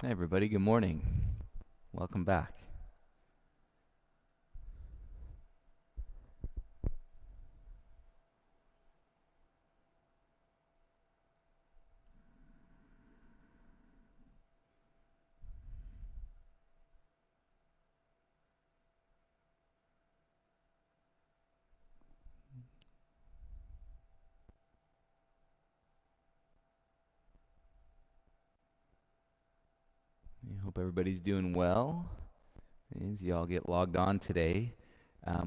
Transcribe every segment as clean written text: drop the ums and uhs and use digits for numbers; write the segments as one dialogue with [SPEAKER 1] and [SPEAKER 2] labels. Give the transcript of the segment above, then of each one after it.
[SPEAKER 1] Hey everybody, good morning. Welcome back. I hope everybody's doing well as y'all get logged on today.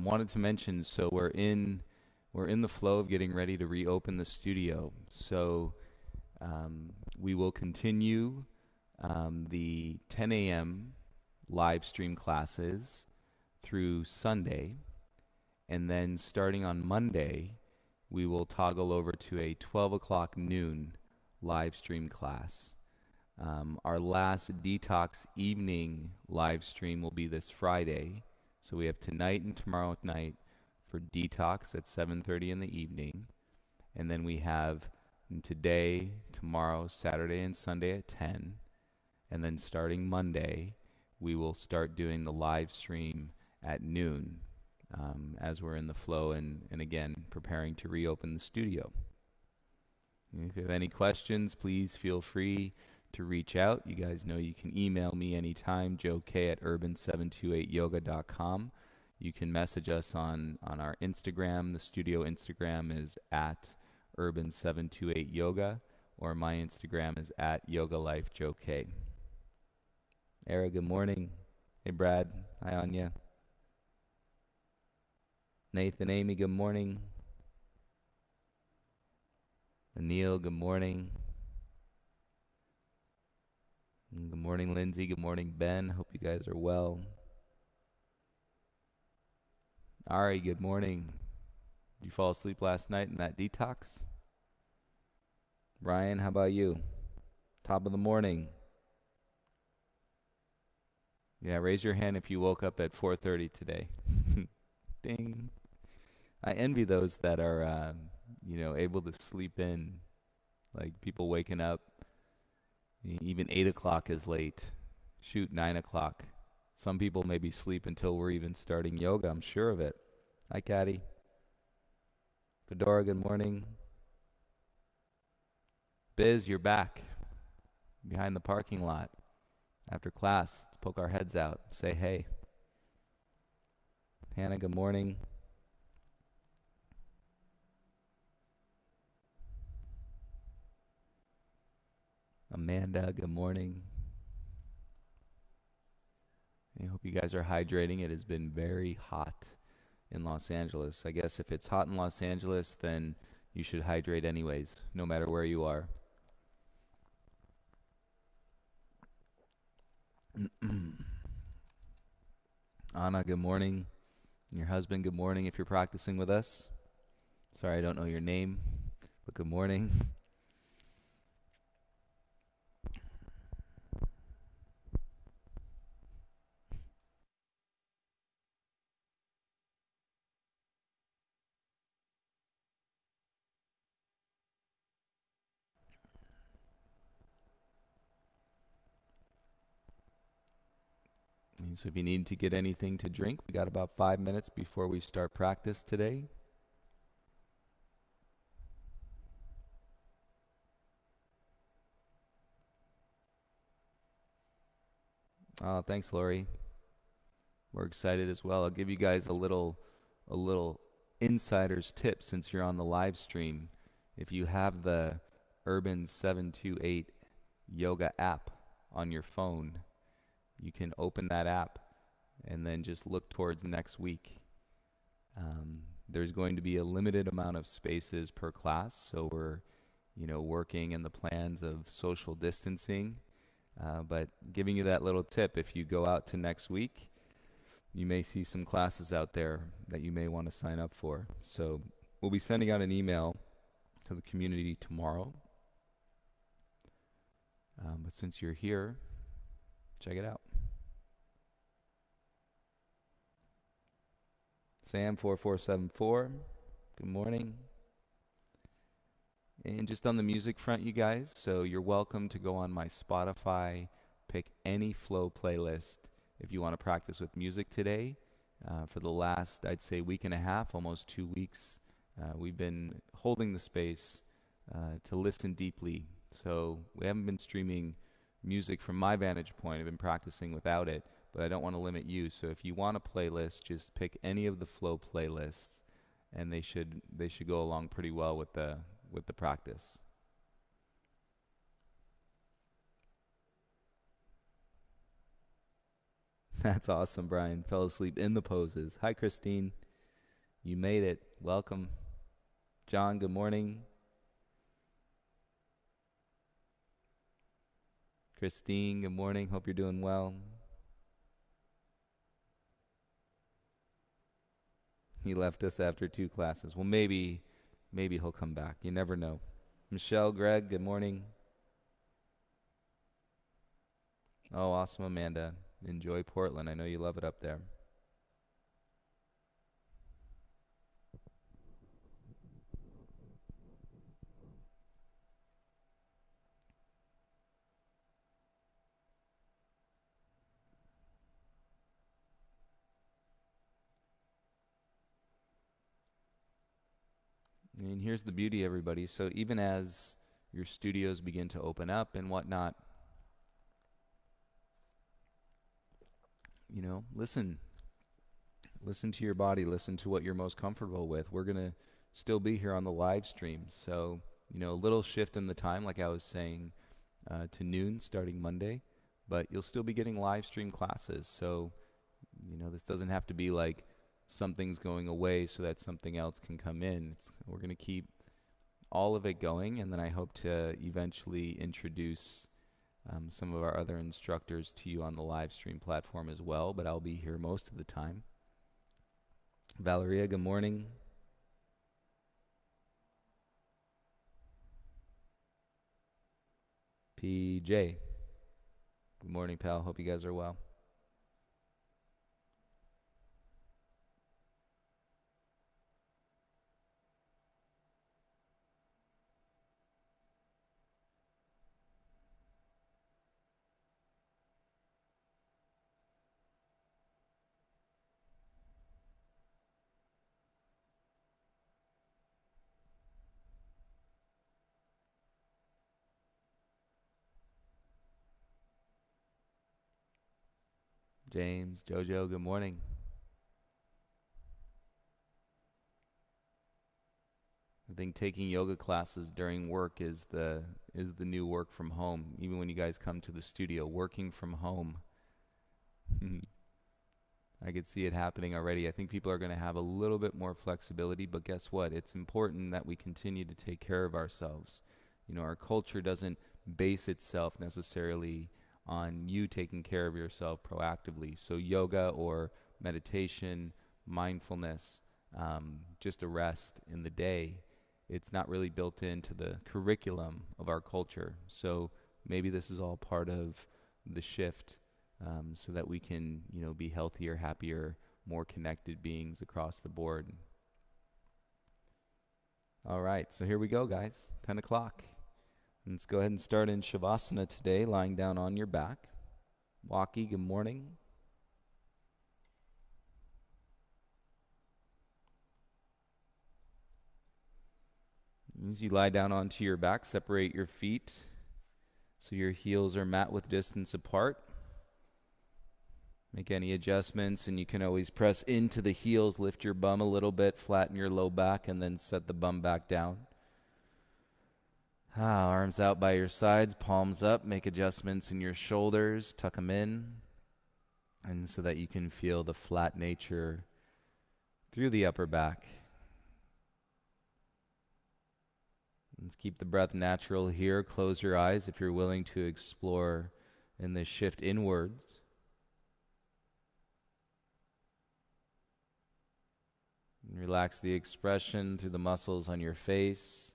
[SPEAKER 1] Wanted to mention, so we're in the flow of getting ready to reopen the studio. So we will continue the 10 a.m. live stream classes through Sunday, and then starting on Monday, we will toggle over to a 12 o'clock noon live stream class. Our last detox evening live stream will be this Friday. So we have tonight and tomorrow night for detox at 7:30 in the evening. And then we have today, tomorrow, Saturday, and Sunday at 10. And then starting Monday, we will start doing the live stream at noon as we're in the flow and again, preparing to reopen the studio. If you have any questions, please feel free to reach out. You guys know you can email me anytime, joek@urban728yoga.com. You can message us on our Instagram. The studio Instagram is at urban728yoga, or my Instagram is at yogalifejoek. Era, good morning. Hey, Brad. Hi, Anya. Nathan, Amy, good morning. Anil, good morning. Good morning, Lindsay. Good morning, Ben. Hope you guys are well. Ari, good morning. Did you fall asleep last night in that detox? Ryan, how about you? Top of the morning. Yeah, raise your hand if you woke up at 4:30 today. Ding. I envy those that are, able to sleep in. Like people waking up. Even 8 o'clock is late. Shoot, 9 o'clock. Some people maybe sleep until we're even starting yoga. I'm sure of it. Hi, Caddy. Fedora, good morning. Biz, you're back. Behind the parking lot. After class, let's poke our heads out. Say hey. Hannah, good morning. Amanda, good morning. I hope you guys are hydrating. It has been very hot in Los Angeles. I guess if it's hot in Los Angeles, then you should hydrate anyways, no matter where you are. Anna, good morning. And your husband, good morning if you're practicing with us. Sorry, I don't know your name, but good morning. And so if you need to get anything to drink, we got about 5 minutes before we start practice today. Oh, thanks, Lori. We're excited as well. I'll give you guys a little insider's tip since you're on the live stream. If you have the Urban 728 Yoga app on your phone, you can open that app and then just look towards next week. There's going to be a limited amount of spaces per class, so we're, working in the plans of social distancing. But giving you that little tip, if you go out to next week, you may see some classes out there that you may want to sign up for. So we'll be sending out an email to the community tomorrow. But since you're here, check it out. Sam4474, good morning. And just on the music front, you guys, so you're welcome to go on my Spotify Pick any flow playlist if you want to practice with music today. For the last, I'd say, week and a half, almost 2 weeks, we've been holding the space to listen deeply. So we haven't been streaming music from my vantage point. I've been practicing without it, but I don't want to limit you. So if you want a playlist, just pick any of the flow playlists, and they should go along pretty well with the practice. That's awesome, Brian. Fell asleep in the poses. Hi, Christine. You made it. Welcome. John, good morning. Christine, good morning. Hope you're doing well. He left us after 2 classes. Well, maybe he'll come back. You never know. Michelle, Greg, good morning. Oh, awesome, Amanda. Enjoy Portland. I know you love it up there. And here's the beauty, everybody. So even as your studios begin to open up and whatnot, listen to your body, listen to what you're most comfortable with. We're going to still be here on the live stream. So, a little shift in the time, like I was saying, to noon starting Monday, but you'll still be getting live stream classes. So, this doesn't have to be like something's going away so that something else can come in. We're going to keep all of it going, and then I hope to eventually introduce some of our other instructors to you on the live stream platform as well, but I'll be here most of the time. Valeria, good morning. PJ, good morning, pal. Hope you guys are well. James, Jojo, good morning. I think taking yoga classes during work is the new work from home. Even when you guys come to the studio, working from home. I could see it happening already. I think people are going to have a little bit more flexibility, but guess what? It's important that we continue to take care of ourselves. Our culture doesn't base itself necessarily on you taking care of yourself proactively. So yoga or meditation, mindfulness, just a rest in the day, it's not really built into the curriculum of our culture. So maybe this is all part of the shift, so that we can, be healthier, happier, more connected beings across the board. All right, so here we go, guys. 10 o'clock. Let's go ahead and start in Shavasana today, lying down on your back. Waki, good morning. As you lie down onto your back, separate your feet so your heels are mat width distance apart. Make any adjustments, and you can always press into the heels, lift your bum a little bit, flatten your low back, and then set the bum back down. Arms out by your sides, palms up. Make adjustments in your shoulders, tuck them in, and so that you can feel the flat nature through the upper back. Let's keep the breath natural here. Close your eyes if you're willing to explore in this shift inwards. And relax the expression through the muscles on your face,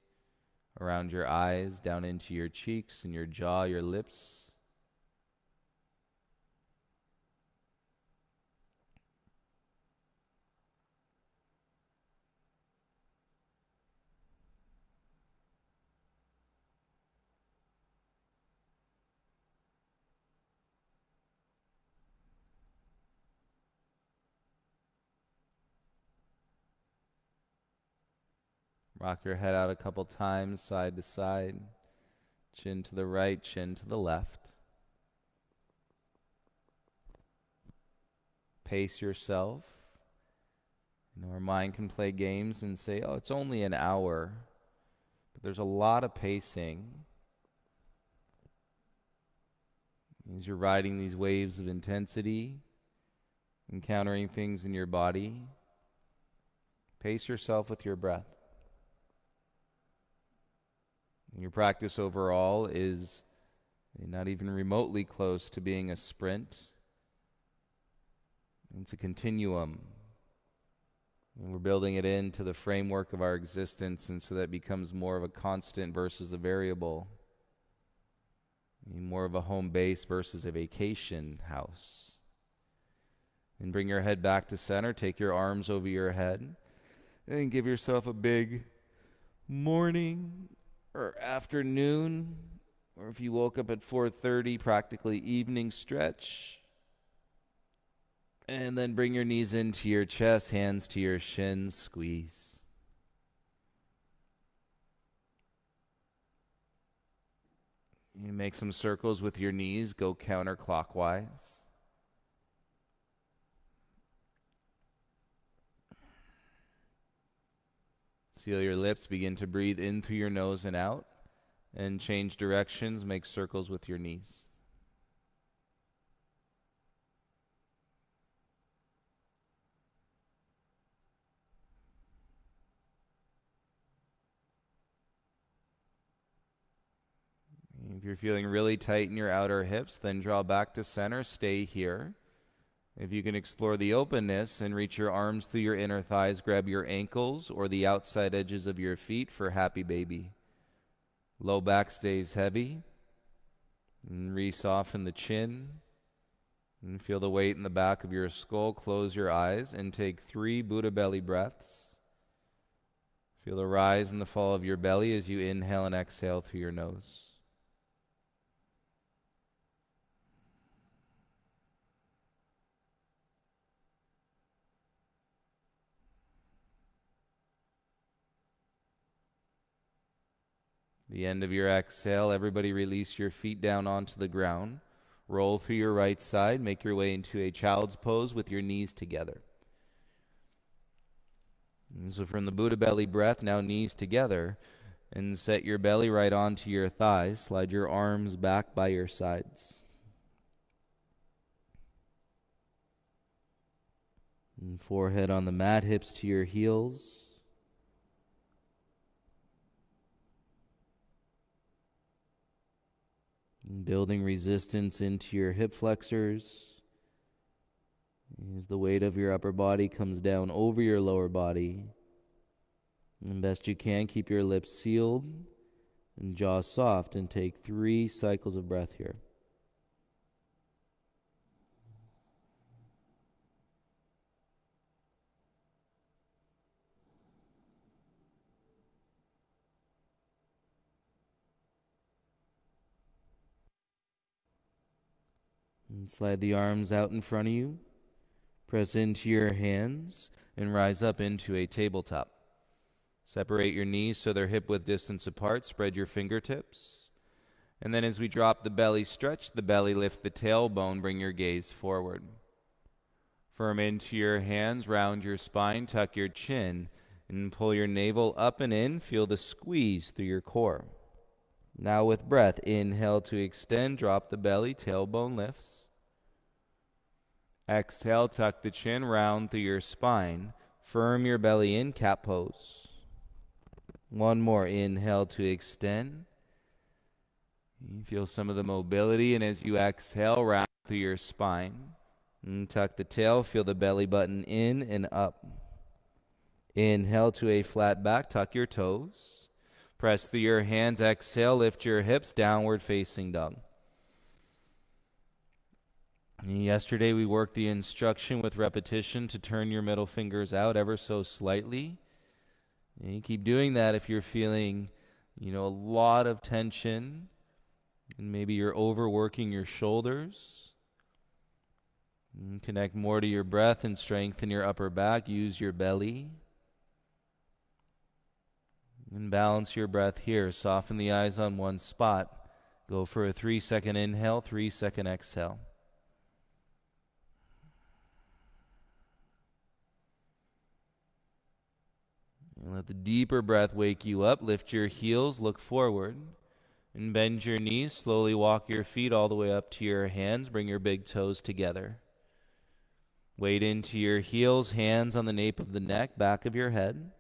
[SPEAKER 1] around your eyes, down into your cheeks and your jaw, your lips. Rock your head out a couple times, side to side. Chin to the right, chin to the left. Pace yourself. Our mind can play games and say, oh, it's only an hour. But there's a lot of pacing. As you're riding these waves of intensity, encountering things in your body, pace yourself with your breath. Your practice overall is not even remotely close to being a sprint. It's a continuum. And we're building it into the framework of our existence, and so that becomes more of a constant versus a variable. More of a home base versus a vacation house. And bring your head back to center. Take your arms over your head. And give yourself a big morning or afternoon, or if you woke up at 4:30, practically evening stretch. And then bring your knees into your chest, hands to your shins, squeeze. You make some circles with your knees, go counterclockwise. Seal your lips, begin to breathe in through your nose and out, and change directions, make circles with your knees. If you're feeling really tight in your outer hips, then draw back to center, stay here. If you can explore the openness and reach your arms through your inner thighs, grab your ankles or the outside edges of your feet for happy baby. Low back stays heavy. And re-soften the chin. And feel the weight in the back of your skull. Close your eyes and take 3 Buddha belly breaths. Feel the rise and the fall of your belly as you inhale and exhale through your nose. The end of your exhale, everybody release your feet down onto the ground. Roll through your right side. Make your way into a child's pose with your knees together. And so from the Buddha belly breath, now knees together. And set your belly right onto your thighs. Slide your arms back by your sides. And forehead on the mat, hips to your heels. Building resistance into your hip flexors as the weight of your upper body comes down over your lower body. And best you can, keep your lips sealed and jaw soft, and take 3 cycles of breath here. And slide the arms out in front of you. Press into your hands and rise up into a tabletop. Separate your knees so they're hip-width distance apart. Spread your fingertips. And then as we drop the belly, stretch the belly, lift the tailbone, bring your gaze forward. Firm into your hands, round your spine, tuck your chin, and pull your navel up and in. Feel the squeeze through your core. Now with breath, inhale to extend, drop the belly, tailbone lifts. Exhale, tuck the chin, round through your spine. Firm your belly in, cat pose. One more, inhale to extend. You feel some of the mobility, and as you exhale, round through your spine. And tuck the tail, feel the belly button in and up. Inhale to a flat back, tuck your toes. Press through your hands, exhale, lift your hips, downward facing dog. Yesterday we worked the instruction with repetition to turn your middle fingers out ever so slightly. And you keep doing that if you're feeling, a lot of tension, and maybe you're overworking your shoulders. And connect more to your breath and strengthen your upper back. Use your belly. And balance your breath here. Soften the eyes on one spot. Go for a 3-second inhale, 3-second exhale. And let the deeper breath wake you up. Lift your heels, look forward, and bend your knees. Slowly walk your feet all the way up to your hands. Bring your big toes together. Weight into your heels, hands on the nape of the neck, back of your head.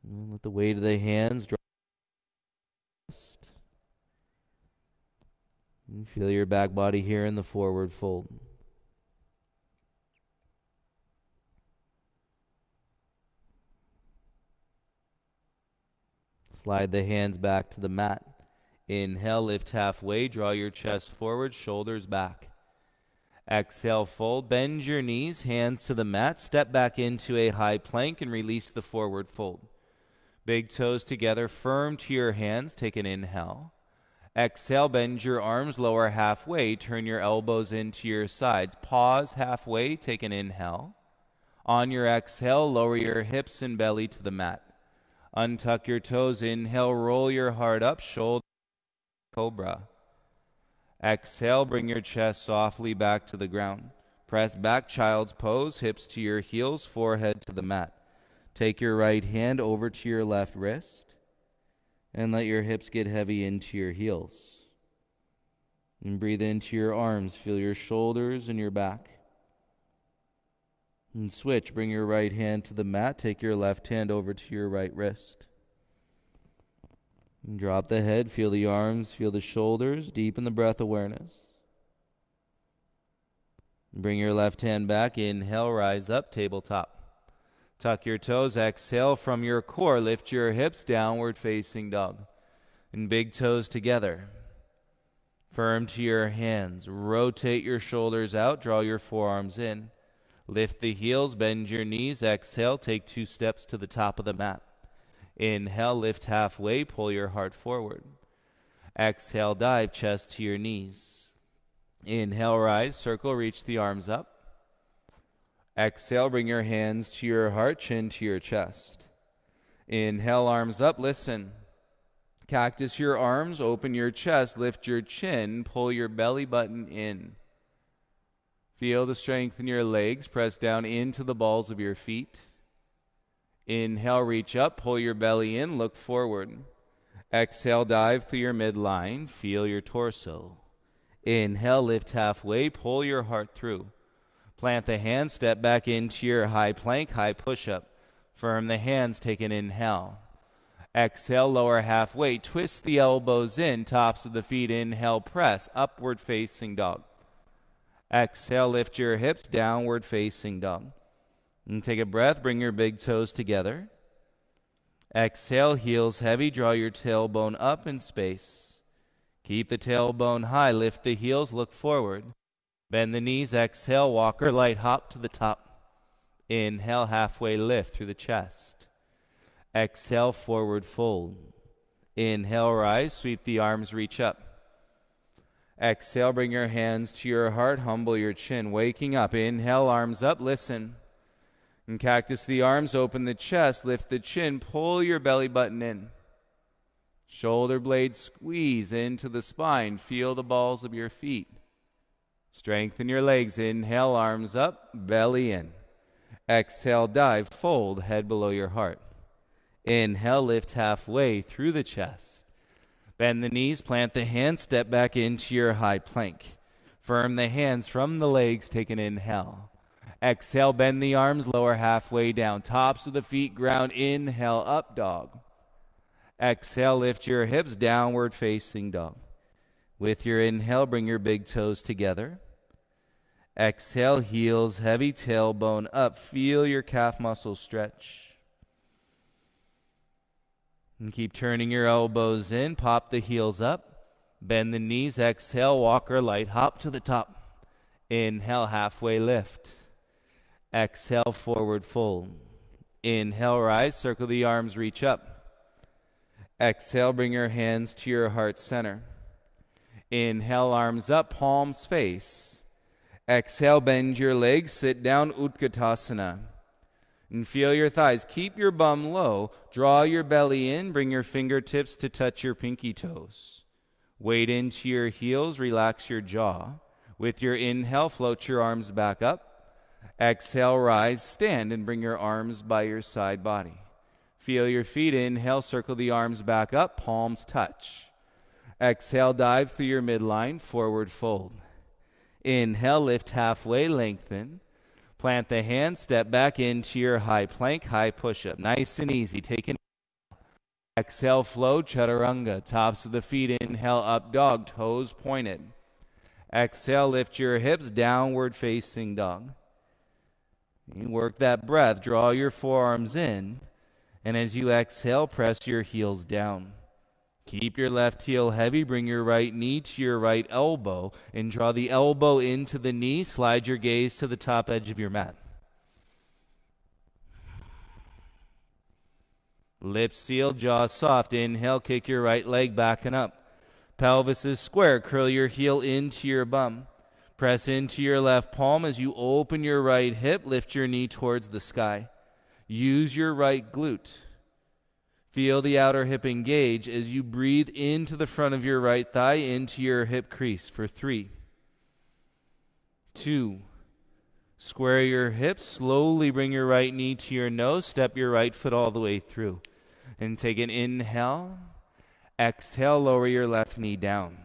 [SPEAKER 1] And let the weight of the hands drop. And feel your back body here in the forward fold. Slide the hands back to the mat. Inhale, lift halfway, draw your chest forward, shoulders back. Exhale, fold, bend your knees, hands to the mat, step back into a high plank and release the forward fold. Big toes together, firm to your hands, take an inhale. Exhale, bend your arms, lower halfway, turn your elbows into your sides. Pause halfway, take an inhale. On your exhale, lower your hips and belly to the mat. Untuck your toes, inhale, roll your heart up, shoulder, cobra. Exhale, bring your chest softly back to the ground. Press back, child's pose, hips to your heels, forehead to the mat. Take your right hand over to your left wrist, and let your hips get heavy into your heels. And breathe into your arms, feel your shoulders and your back. And switch, bring your right hand to the mat, take your left hand over to your right wrist. And drop the head, feel the arms, feel the shoulders, deepen the breath awareness. And bring your left hand back, inhale, rise up, tabletop. Tuck your toes, exhale from your core, lift your hips, downward facing dog. And big toes together. Firm to your hands, rotate your shoulders out, draw your forearms in. Lift the heels, bend your knees, exhale, take 2 steps to the top of the mat. Inhale, lift halfway, pull your heart forward. Exhale, dive, chest to your knees. Inhale, rise, circle, reach the arms up. Exhale, bring your hands to your heart, chin to your chest. Inhale, arms up, listen. Cactus your arms, open your chest, lift your chin, pull your belly button in. Feel the strength in your legs. Press down into the balls of your feet. Inhale, reach up, pull your belly in, look forward. Exhale, dive through your midline. Feel your torso. Inhale, lift halfway, pull your heart through. Plant the hands, step back into your high plank, high push-up. Firm the hands, take an inhale. Exhale, lower halfway, twist the elbows in, tops of the feet, inhale, press, upward facing dog. Exhale, lift your hips, downward facing dog. And take a breath, bring your big toes together. Exhale, heels heavy, draw your tailbone up in space. Keep the tailbone high, lift the heels, look forward. Bend the knees, exhale, walk or light hop to the top. Inhale, halfway lift through the chest. Exhale, forward fold. Inhale, rise, sweep the arms, reach up. Exhale, bring your hands to your heart, humble your chin, waking up. Inhale, arms up, listen. And cactus the arms, open the chest, lift the chin, pull your belly button in. Shoulder blades squeeze into the spine, feel the balls of your feet. Strengthen your legs, inhale, arms up, belly in. Exhale, dive, fold, head below your heart. Inhale, lift halfway through the chest. Bend the knees, plant the hands, step back into your high plank. Firm the hands from the legs, take an inhale. Exhale, bend the arms, lower halfway down. Tops of the feet, ground, inhale, up dog. Exhale, lift your hips, downward facing dog. With your inhale, bring your big toes together. Exhale, heels heavy, tailbone up. Feel your calf muscles stretch. And keep turning your elbows in, pop the heels up, bend the knees, exhale, walk or light, hop to the top. Inhale, halfway lift. Exhale, forward fold. Inhale, rise, circle the arms, reach up. Exhale, bring your hands to your heart center. Inhale, arms up, palms face. Exhale, bend your legs, sit down, Utkatasana. And feel your thighs. Keep your bum low. Draw your belly in. Bring your fingertips to touch your pinky toes. Weight into your heels. Relax your jaw. With your inhale, float your arms back up. Exhale, rise, stand, and bring your arms by your side body. Feel your feet. Inhale, circle the arms back up. Palms touch. Exhale, dive through your midline. Forward fold. Inhale, lift halfway, lengthen. Plant the hands, step back into your high plank, high push-up. Nice and easy. Take an exhale, flow, chaturanga. Tops of the feet, inhale, up dog, toes pointed. Exhale, lift your hips, downward facing dog. You work that breath, draw your forearms in, and as you exhale, press your heels down. Keep your left heel heavy, bring your right knee to your right elbow, and draw the elbow into the knee. Slide your gaze to the top edge of your mat. Lips sealed, jaw soft. Inhale, kick your right leg back and up. Pelvis is square. Curl your heel into your bum. Press into your left palm as you open your right hip. Lift your knee towards the sky. Use your right glute. Feel the outer hip engage as you breathe into the front of your right thigh, into your hip crease for 3, 2. Square your hips. Slowly bring your right knee to your nose. Step your right foot all the way through. And take an inhale. Exhale, lower your left knee down.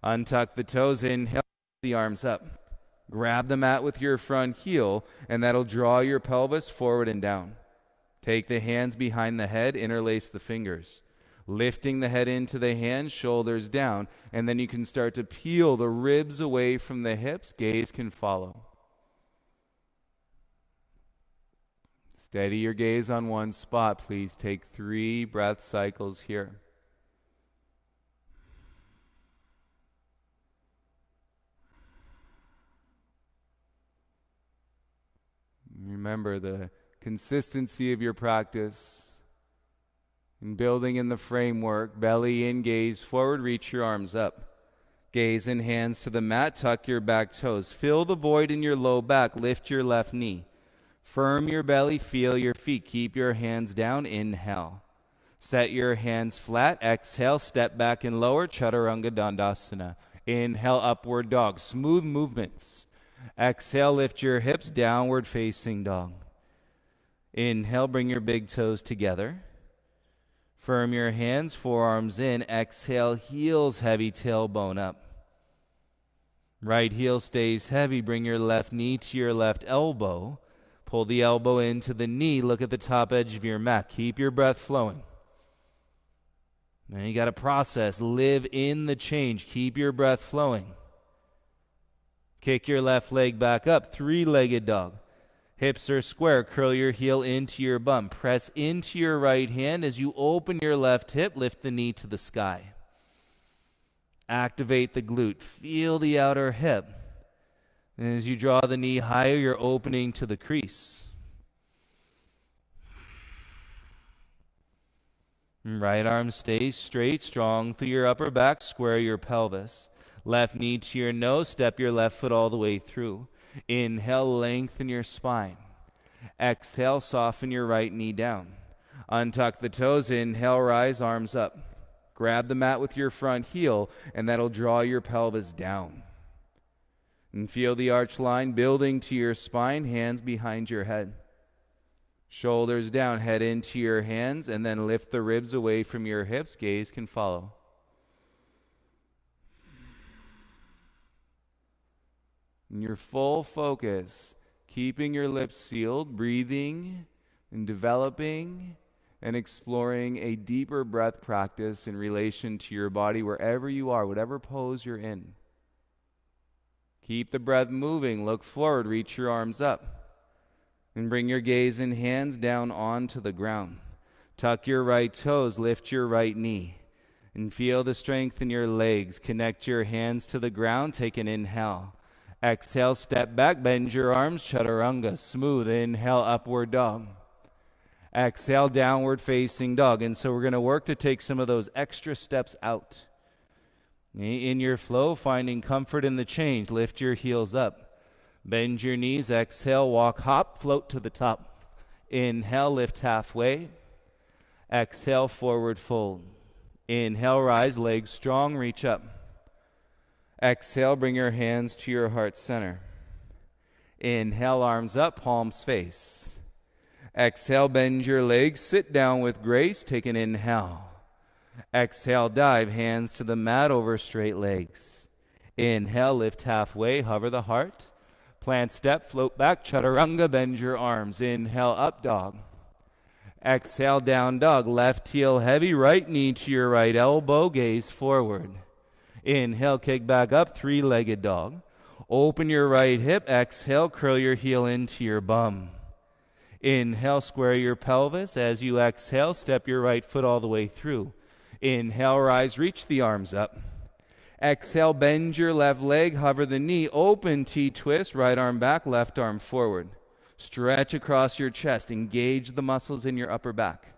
[SPEAKER 1] Untuck the toes. Inhale, the arms up. Grab the mat with your front heel, and that'll draw your pelvis forward and down. Take the hands behind the head, interlace the fingers. Lifting the head into the hands, shoulders down, and then you can start to peel the ribs away from the hips. Gaze can follow. Steady your gaze on one spot. Please take 3 breath cycles here. Remember the consistency of your practice and building in the framework. Belly in, gaze forward, reach your arms up. Gaze and hands to the mat, tuck your back toes. Fill the void in your low back, lift your left knee. Firm your belly, feel your feet. Keep your hands down, inhale. Set your hands flat, exhale, step back and lower, chaturanga dandasana. Inhale, upward dog, smooth movements. Exhale, lift your hips, downward facing dog. Inhale, bring your big toes together. Firm your hands, forearms in. Exhale, heels heavy, tailbone up. Right heel stays heavy. Bring your left knee to your left elbow. Pull the elbow into the knee. Look at the top edge of your mat. Keep your breath flowing. Now you got to process. Live in the change. Keep your breath flowing. Kick your left leg back up. 3-legged dog. Hips are square. Curl your heel into your bum. Press into your right hand. As you open your left hip, lift the knee to the sky. Activate the glute. Feel the outer hip. And as you draw the knee higher, you're opening to the crease. Right arm stays straight, strong through your upper back. Square your pelvis. Left knee to your nose. Step your left foot all the way through. Inhale, lengthen your spine. Exhale, soften your right knee down. Untuck the toes. Inhale, rise, arms up. Grab the mat with your front heel, and that'll draw your pelvis down. And feel the arch line building to your spine, hands behind your head. Shoulders down, head into your hands, and then lift the ribs away from your hips. Gaze can follow. And your full focus, keeping your lips sealed, breathing and developing and exploring a deeper breath practice in relation to your body wherever you are, whatever pose you're in. Keep the breath moving. Look forward. Reach your arms up. And bring your gaze and hands down onto the ground. Tuck your right toes. Lift your right knee. And feel the strength in your legs. Connect your hands to the ground. Take an inhale. Exhale, step back, bend your arms, chaturanga, smooth. Inhale, upward dog. Exhale, downward facing dog. And so we're going to work to take some of those extra steps out. In your flow, finding comfort in the change. Lift your heels up. Bend your knees, exhale, walk, hop, float to the top. Inhale, lift halfway. Exhale, forward fold. Inhale, rise, legs strong, reach up. Exhale, bring your hands to your heart center. Inhale, arms up, palms face. Exhale, bend your legs, sit down with grace, take an inhale. Exhale, dive, hands to the mat over straight legs. Inhale, lift halfway, hover the heart. Plant step, float back, chaturanga, bend your arms. Inhale, up dog. Exhale, down dog. Left heel heavy, right knee to your right elbow, gaze forward. Inhale, kick back up, three-legged dog. Open your right hip, exhale, curl your heel into your bum. Inhale, square your pelvis. As you exhale, step your right foot all the way through. Inhale, rise, reach the arms up. Exhale, bend your left leg, hover the knee, open T-twist, right arm back, left arm forward. Stretch across your chest, engage the muscles in your upper back.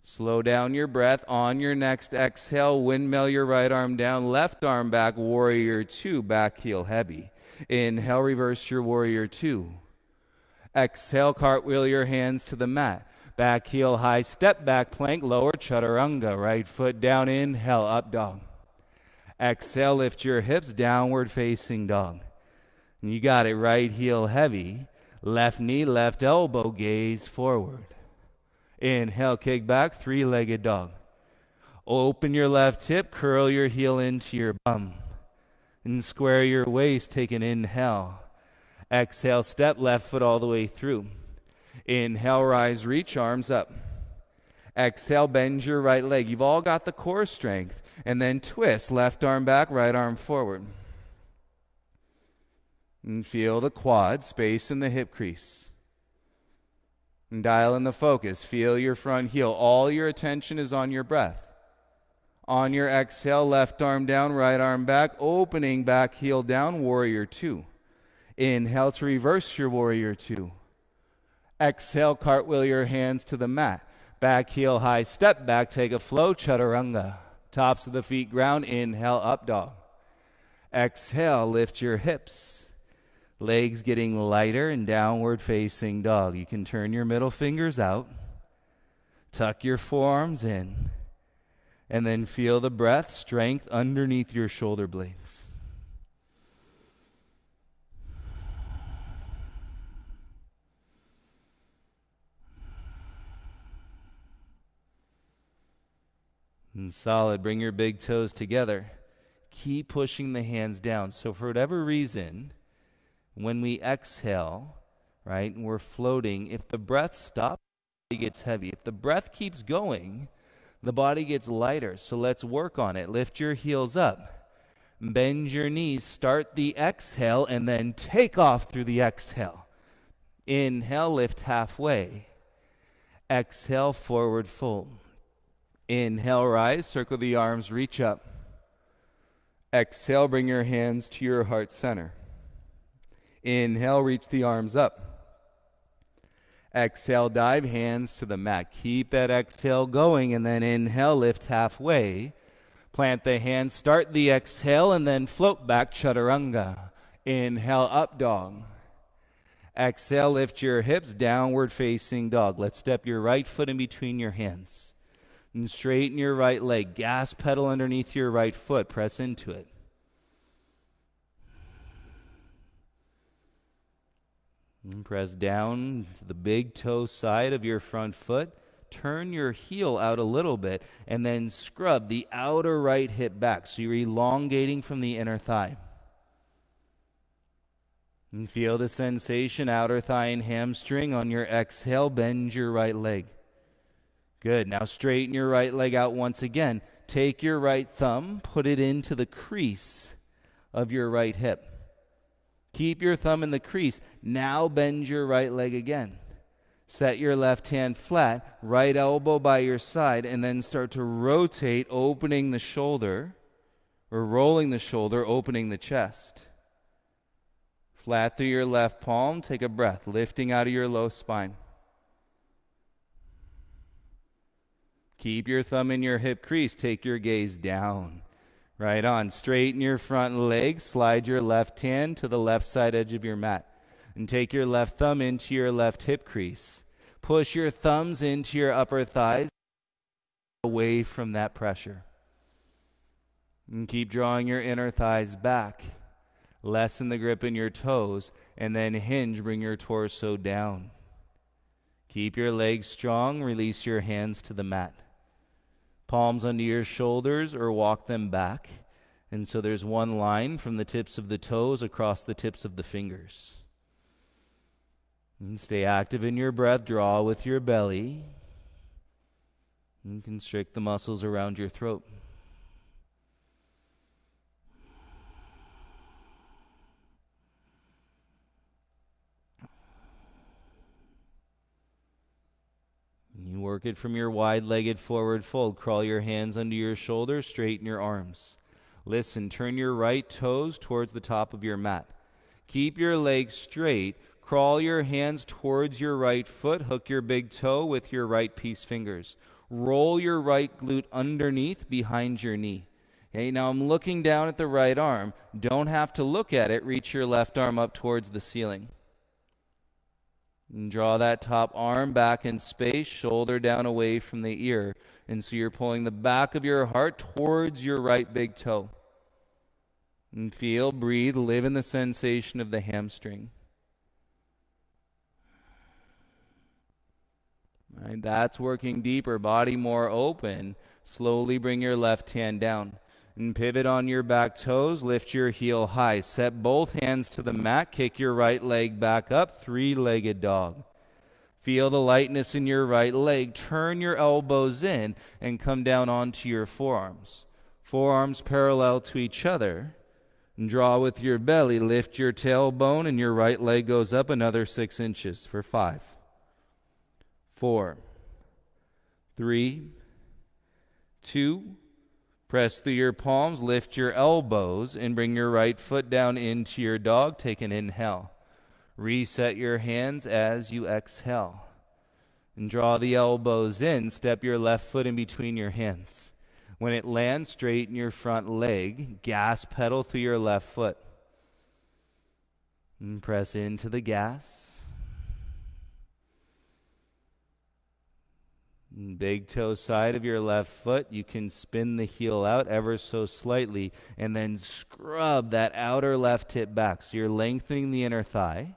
[SPEAKER 1] Slow down your breath. On your next exhale, windmill your right arm down, left arm back, warrior two, back heel heavy. Inhale, reverse your warrior two. Exhale, cartwheel your hands to the mat. Back heel high, step back plank, lower chaturanga. Right foot down, inhale, up dog. Exhale, lift your hips, downward facing dog. And you got it, right heel heavy. Left knee, left elbow, gaze forward. Inhale, kick back, three-legged dog. Open your left hip, curl your heel into your bum. And square your waist, take an inhale. Exhale, step left foot all the way through. Inhale, rise, reach, arms up. Exhale, bend your right leg. You've all got the core strength. And then twist, left arm back, right arm forward. And feel the quad, space in the hip crease. And dial in the focus. Feel your front heel. All your attention is on your breath. On your exhale, left arm down, right arm back, opening back heel down, warrior two. Inhale to reverse your warrior two. Exhale, cartwheel your hands to the mat. Back heel high, step back, take a flow, chaturanga. Tops of the feet ground, inhale, up dog. Exhale, lift your hips. Legs getting lighter and downward facing dog. You can turn your middle fingers out. Tuck your forearms in. And then feel the breath, strength underneath your shoulder blades. And solid. Bring your big toes together. Keep pushing the hands down. So for whatever reason, when we exhale, right, and we're floating, if the breath stops, it gets heavy. If the breath keeps going, the body gets lighter. So let's work on it. Lift your heels up. Bend your knees. Start the exhale and then take off through the exhale. Inhale, lift halfway. Exhale, forward fold. Inhale, rise, circle the arms, reach up. Exhale, bring your hands to your heart center. Inhale, reach the arms up. Exhale, dive, hands to the mat. Keep that exhale going, and then inhale, lift halfway. Plant the hands, start the exhale, and then float back, chaturanga. Inhale, up dog. Exhale, lift your hips, downward facing dog. Let's step your right foot in between your hands. And straighten your right leg. Gas pedal underneath your right foot. Press into it. And press down to the big toe side of your front foot. Turn your heel out a little bit. And then scrub the outer right hip back. So you're elongating from the inner thigh. And feel the sensation, outer thigh and hamstring. On your exhale, bend your right leg. Good. Now straighten your right leg out once again. Take your right thumb, put it into the crease of your right hip. Keep your thumb in the crease. Now bend your right leg again. Set your left hand flat, right elbow by your side, and then start to rotate, opening the shoulder, or rolling the shoulder, opening the chest. Flat through your left palm, take a breath, lifting out of your low spine. Keep your thumb in your hip crease. Take your gaze down. Right on. Straighten your front leg. Slide your left hand to the left side edge of your mat. And take your left thumb into your left hip crease. Push your thumbs into your upper thighs, away from that pressure. And keep drawing your inner thighs back. Lessen the grip in your toes, and then hinge, bring your torso down. Keep your legs strong, release your hands to the mat. Palms under your shoulders or walk them back. And so there's one line from the tips of the toes across the tips of the fingers. And stay active in your breath, draw with your belly. And constrict the muscles around your throat. You work it from your wide-legged forward fold. Crawl your hands under your shoulders, straighten your arms. Listen, turn your right toes towards the top of your mat. Keep your legs straight. Crawl your hands towards your right foot. Hook your big toe with your right peace fingers. Roll your right glute underneath behind your knee. Okay, now I'm looking down at the right arm. Don't have to look at it. Reach your left arm up towards the ceiling. And draw that top arm back in space, shoulder down away from the ear. And so you're pulling the back of your heart towards your right big toe. And feel, breathe, live in the sensation of the hamstring. All right, that's working deeper, body more open. Slowly bring your left hand down. And pivot on your back toes, lift your heel high. Set both hands to the mat, kick your right leg back up, three-legged dog. Feel the lightness in your right leg. Turn your elbows in and come down onto your forearms. Forearms parallel to each other. And draw with your belly, lift your tailbone, and your right leg goes up another 6 inches for 5, 4, 3, 2, press through your palms, lift your elbows, and bring your right foot down into your dog. Take an inhale. Reset your hands as you exhale. And draw the elbows in. Step your left foot in between your hands. When it lands, straighten your front leg. Gas pedal through your left foot. And press into the gas. Big toe side of your left foot, you can spin the heel out ever so slightly and then scrub that outer left hip back. So you're lengthening the inner thigh.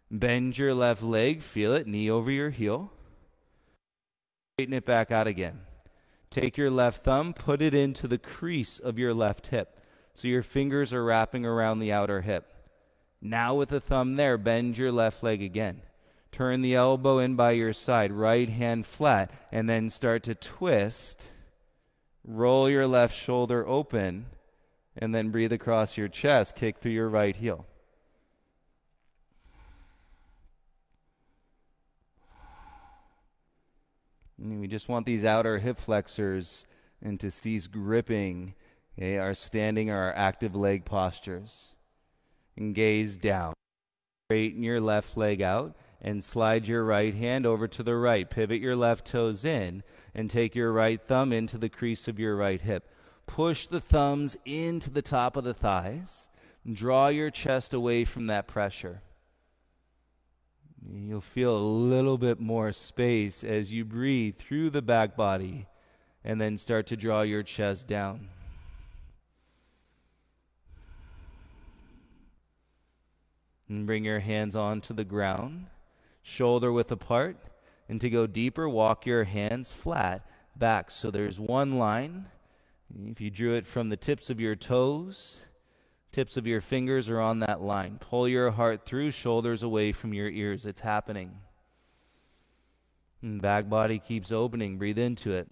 [SPEAKER 1] Bend your left leg, feel it, knee over your heel. Straighten it back out again. Take your left thumb, put it into the crease of your left hip. So your fingers are wrapping around the outer hip. Now with the thumb there, bend your left leg again. Turn the elbow in by your side, right hand flat, and then start to twist. Roll your left shoulder open, and then breathe across your chest. Kick through your right heel. And we just want these outer hip flexors and to cease gripping our standing or our active leg postures. And gaze down. Straighten your left leg out. And slide your right hand over to the right. Pivot your left toes in and take your right thumb into the crease of your right hip. Push the thumbs into the top of the thighs. Draw your chest away from that pressure. You'll feel a little bit more space as you breathe through the back body and then start to draw your chest down. And bring your hands onto the ground. Shoulder width apart, and to go deeper, walk your hands flat back. So there's one line. If you drew it from the tips of your toes, tips of your fingers are on that line. Pull your heart through, shoulders away from your ears. It's happening. And back body keeps opening. Breathe into it.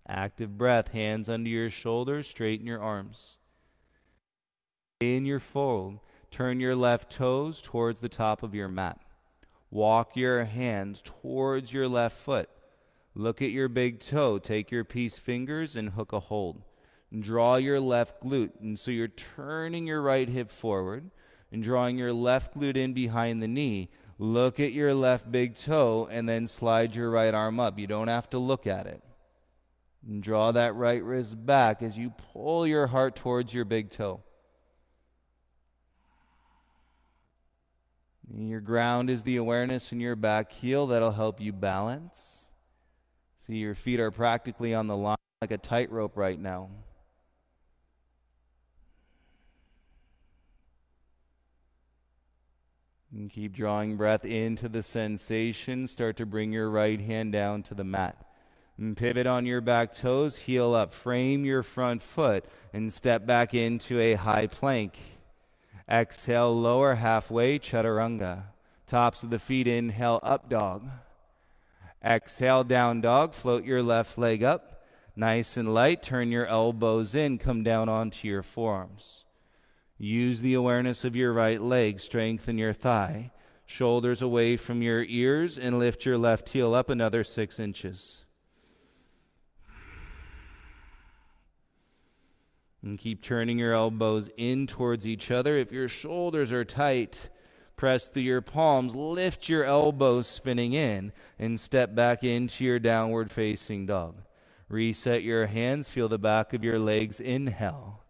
[SPEAKER 1] Active breath, hands under your shoulders, straighten your arms. In your fold, turn your left toes towards the top of your mat. Walk your hands towards your left foot. Look at your big toe. Take your peace fingers and hook a hold. And draw your left glute. And so you're turning your right hip forward and drawing your left glute in behind the knee. Look at your left big toe and then slide your right arm up. You don't have to look at it. And draw that right wrist back as you pull your heart towards your big toe. Your ground is the awareness in your back heel. That'll help you balance. See, your feet are practically on the line like a tightrope right now. And keep drawing breath into the sensation. Start to bring your right hand down to the mat. And pivot on your back toes, heel up. Frame your front foot and step back into a high plank. Exhale, lower halfway, chaturanga. Tops of the feet, inhale, up dog. Exhale, down dog. Float your left leg up. Nice and light. Turn your elbows in. Come down onto your forearms. Use the awareness of your right leg. Strengthen your thigh. Shoulders away from your ears and lift your left heel up another 6 inches. And keep turning your elbows in towards each other. If your shoulders are tight, press through your palms. Lift your elbows spinning in and step back into your downward facing dog. Reset your hands. Feel the back of your legs. Inhale.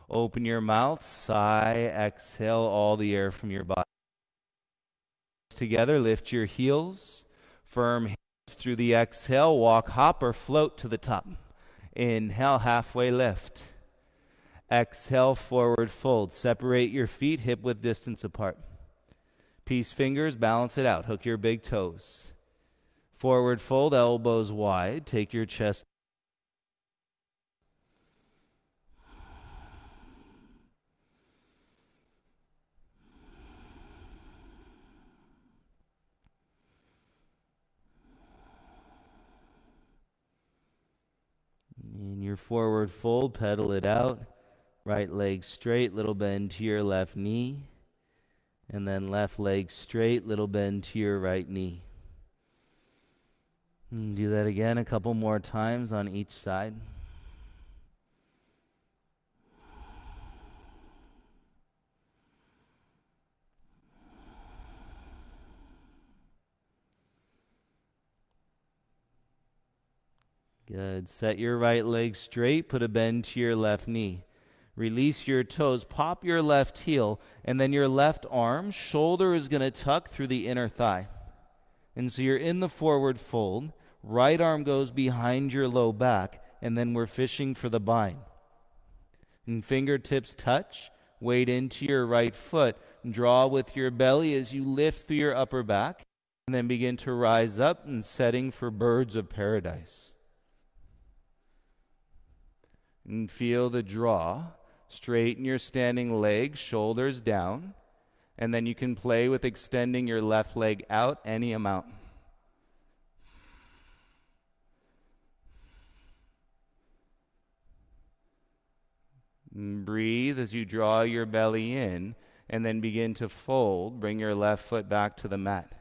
[SPEAKER 1] Open your mouth. Sigh. Exhale all the air from your body. Together, lift your heels. Firm hands through the exhale. Walk, hop, or float to the top. Inhale, halfway lift. Exhale, forward fold. Separate your feet hip width distance apart. Peace fingers, balance it out. Hook your big toes. Forward fold, elbows wide. Take your chest. In your forward fold, pedal it out. Right leg straight, little bend to your left knee. And then left leg straight, little bend to your right knee. And do that again a couple more times on each side. Good. Set your right leg straight, put a bend to your left knee. Release your toes, pop your left heel, and then your left arm, shoulder is going to tuck through the inner thigh. And so you're in the forward fold, right arm goes behind your low back, and then we're fishing for the bind. And fingertips touch, weight into your right foot, draw with your belly as you lift through your upper back, and then begin to rise up and setting for birds of paradise. And feel the draw. Straighten your standing leg, shoulders down, and then you can play with extending your left leg out any amount. And breathe as you draw your belly in, and then begin to fold. Bring your left foot back to the mat.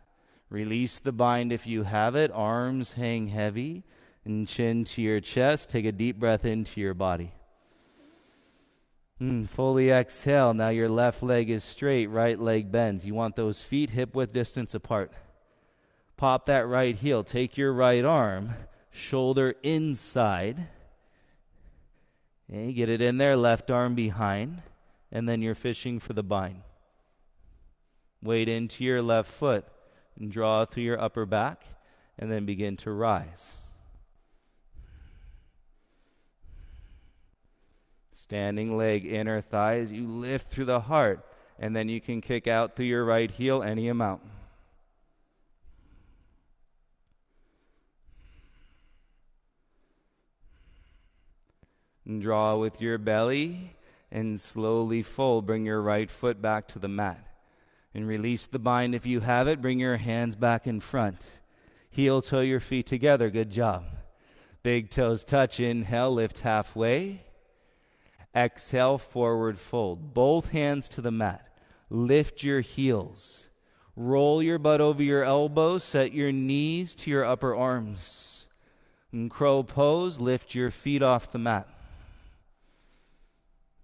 [SPEAKER 1] Release the bind if you have it. Arms hang heavy, and chin to your chest. Take a deep breath into your body. Fully exhale. Now your left leg is straight, right leg bends. You want those feet hip width distance apart. Pop that right heel. Take your right arm, shoulder inside. Okay, get it in there, left arm behind. And then you're fishing for the bind. Weight into your left foot and draw through your upper back. And then begin to rise. Standing leg, inner thigh as you lift through the heart. And then you can kick out through your right heel any amount. And draw with your belly and slowly fold. Bring your right foot back to the mat. And release the bind if you have it. Bring your hands back in front. Heel toe your feet together. Good job. Big toes touch. Inhale, lift halfway. Exhale, forward fold. Both hands to the mat. Lift your heels. Roll your butt over your elbows. Set your knees to your upper arms. In crow pose, lift your feet off the mat.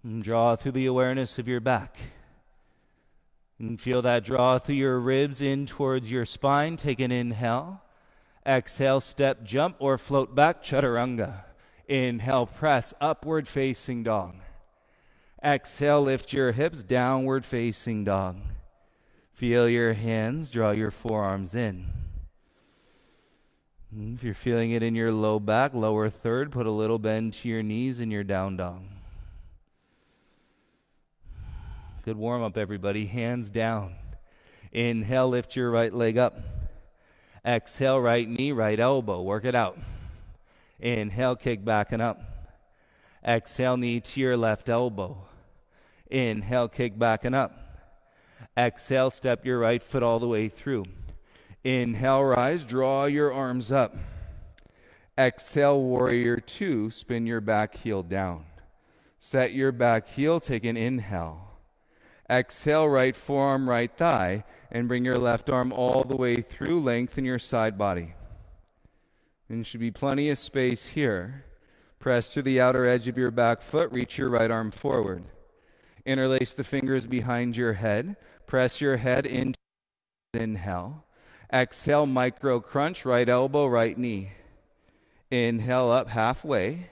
[SPEAKER 1] And draw through the awareness of your back. And feel that draw through your ribs in towards your spine. Take an inhale. Exhale, step, jump, or float back, chaturanga. Inhale, press, upward facing dog. Exhale, lift your hips, downward facing dog. Feel your hands, draw your forearms in. If you're feeling it in your low back, lower third, put a little bend to your knees in your down dog. Good warm up, everybody. Hands down. Inhale, lift your right leg up. Exhale, right knee, right elbow. Work it out. Inhale, kick back and up. Exhale, knee to your left elbow. Inhale, kick back and up. Exhale, step your right foot all the way through. Inhale, rise, draw your arms up. Exhale, warrior two, spin your back heel down. Set your back heel, take an inhale. Exhale, right forearm, right thigh, and bring your left arm all the way through. Lengthen your side body. And there should be plenty of space here. Press to the outer edge of your back foot. Reach your right arm forward. Interlace the fingers behind your head. Press your head into inhale. Exhale, micro crunch, right elbow, right knee. Inhale, up halfway.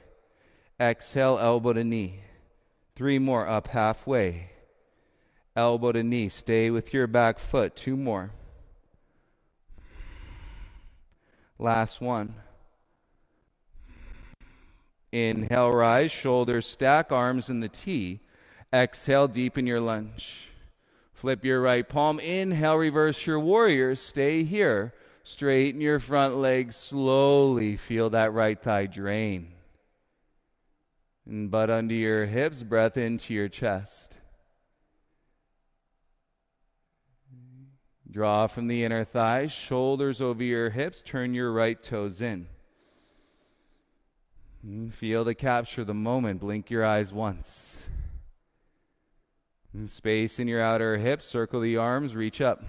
[SPEAKER 1] Exhale, elbow to knee. 3 more, up halfway. Elbow to knee. Stay with your back foot. 2 more. Last one. Inhale, rise, shoulders stack, arms in the T. Exhale, deepen your lunge. Flip your right palm. Inhale, reverse your warrior. Stay here. Straighten your front leg slowly. Feel that right thigh drain. And butt under your hips, breath into your chest. Draw from the inner thighs, shoulders over your hips, turn your right toes in. And feel to capture the moment, blink your eyes once. And space in your outer hips, circle the arms, reach up.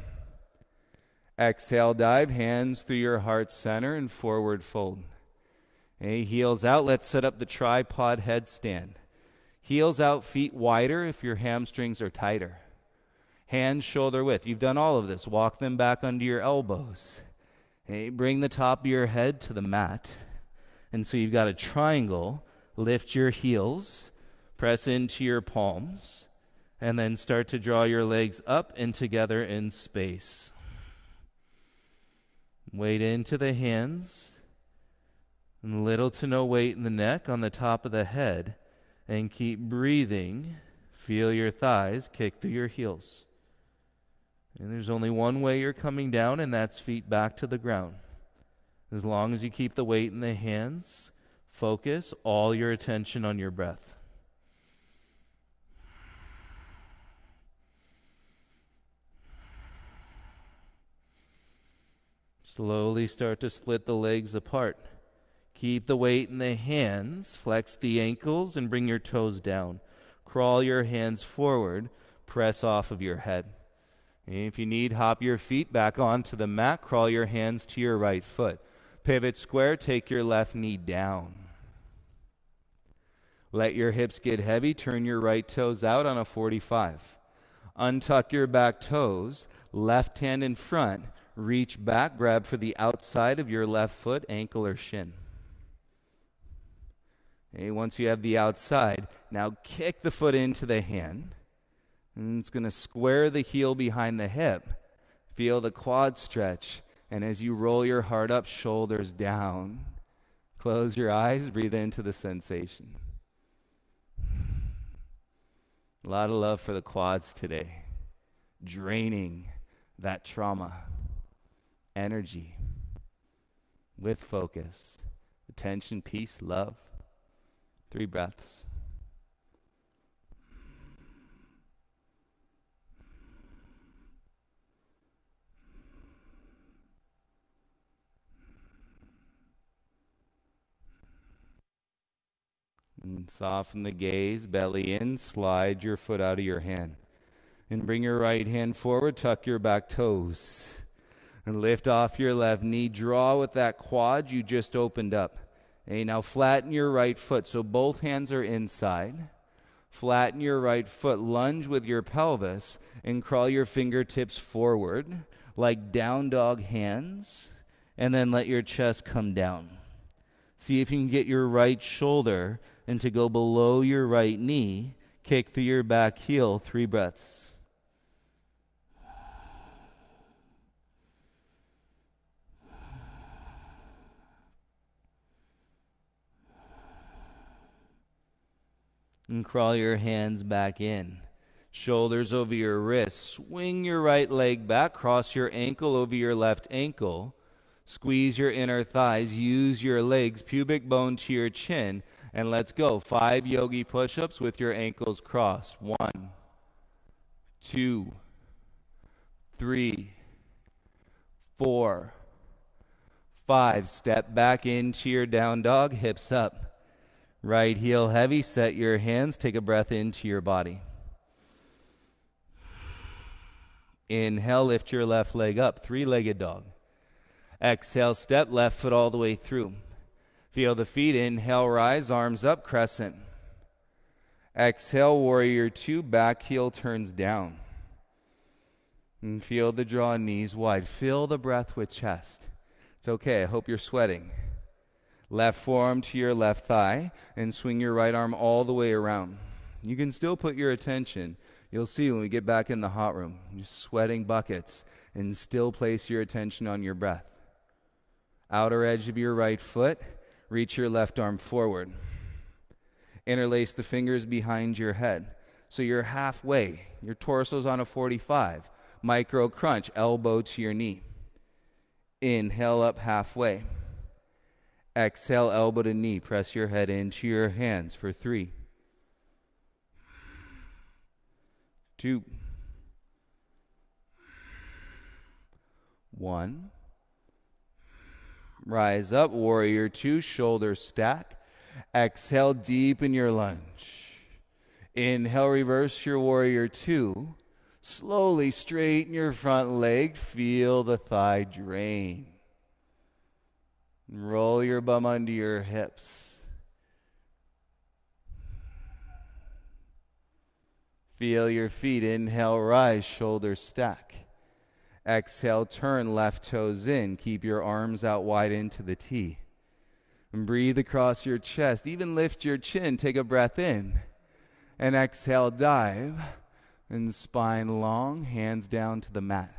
[SPEAKER 1] Exhale, dive, hands through your heart center and forward fold. Okay, heels out, let's set up the tripod headstand. Heels out, feet wider if your hamstrings are tighter. Hands shoulder width. You've done all of this. Walk them back under your elbows. Okay, bring the top of your head to the mat. And so you've got a triangle. Lift your heels. Press into your palms. And then start to draw your legs up and together in space. Weight into the hands. And little to no weight in the neck, on the top of the head. And keep breathing. Feel your thighs kick through your heels. And there's only one way you're coming down, and that's feet back to the ground. As long as you keep the weight in the hands, focus all your attention on your breath. Slowly start to split the legs apart. Keep the weight in the hands, flex the ankles, and bring your toes down. Crawl your hands forward, press off of your head. If you need, hop your feet back onto the mat, crawl your hands to your right foot. Pivot square, take your left knee down. Let your hips get heavy, turn your right toes out on a 45. Untuck your back toes, left hand in front, reach back, grab for the outside of your left foot, ankle or shin. Okay, once you have the outside, now kick the foot into the hand. And it's going to square the heel behind the hip. Feel the quad stretch. And as you roll your heart up, shoulders down. Close your eyes, breathe into the sensation. A lot of love for the quads today. Draining that trauma. Energy. With focus. Attention, peace, love. 3 breaths. And soften the gaze, belly in, slide your foot out of your hand. And bring your right hand forward, tuck your back toes. And lift off your left knee, draw with that quad you just opened up. Okay, now flatten your right foot, so both hands are inside. Flatten your right foot, lunge with your pelvis, and crawl your fingertips forward like down dog hands, and then let your chest come down. See if you can get your right shoulder and to go below your right knee. Kick through your back heel, 3 breaths. And crawl your hands back in. Shoulders over your wrists. Swing your right leg back. Cross your ankle over your left ankle. Squeeze your inner thighs. Use your legs, pubic bone to your chin. And let's go. 5 yogi push-ups with your ankles crossed. 1, 2, 3, 4, 5. Step back into your down dog, hips up. Right heel heavy, set your hands, take a breath into your body. Inhale, lift your left leg up, 3-legged dog. Exhale, step left foot all the way through. Feel the feet, inhale, rise, arms up, crescent. Exhale, warrior 2, back heel turns down. And feel the draw, knees wide. Fill the breath with chest. It's okay, I hope you're sweating. Left forearm to your left thigh and swing your right arm all the way around. You can still put your attention. You'll see when we get back in the hot room, you're sweating buckets, and still place your attention on your breath. Outer edge of your right foot, reach your left arm forward. Interlace the fingers behind your head. So you're halfway. Your torso's on a 45. Micro crunch, elbow to your knee. Inhale up halfway. Exhale, elbow to knee. Press your head into your hands for 3, 2, 1. Rise up, warrior 2, shoulders stack. Exhale, deepen your lunge. Inhale, reverse your warrior 2. Slowly straighten your front leg. Feel the thigh drain. Roll your bum under your hips. Feel your feet. Inhale, rise, shoulders stack. Exhale, turn left toes in. Keep your arms out wide into the T. And breathe across your chest. Even lift your chin. Take a breath in. And exhale, dive. And spine long, hands down to the mat.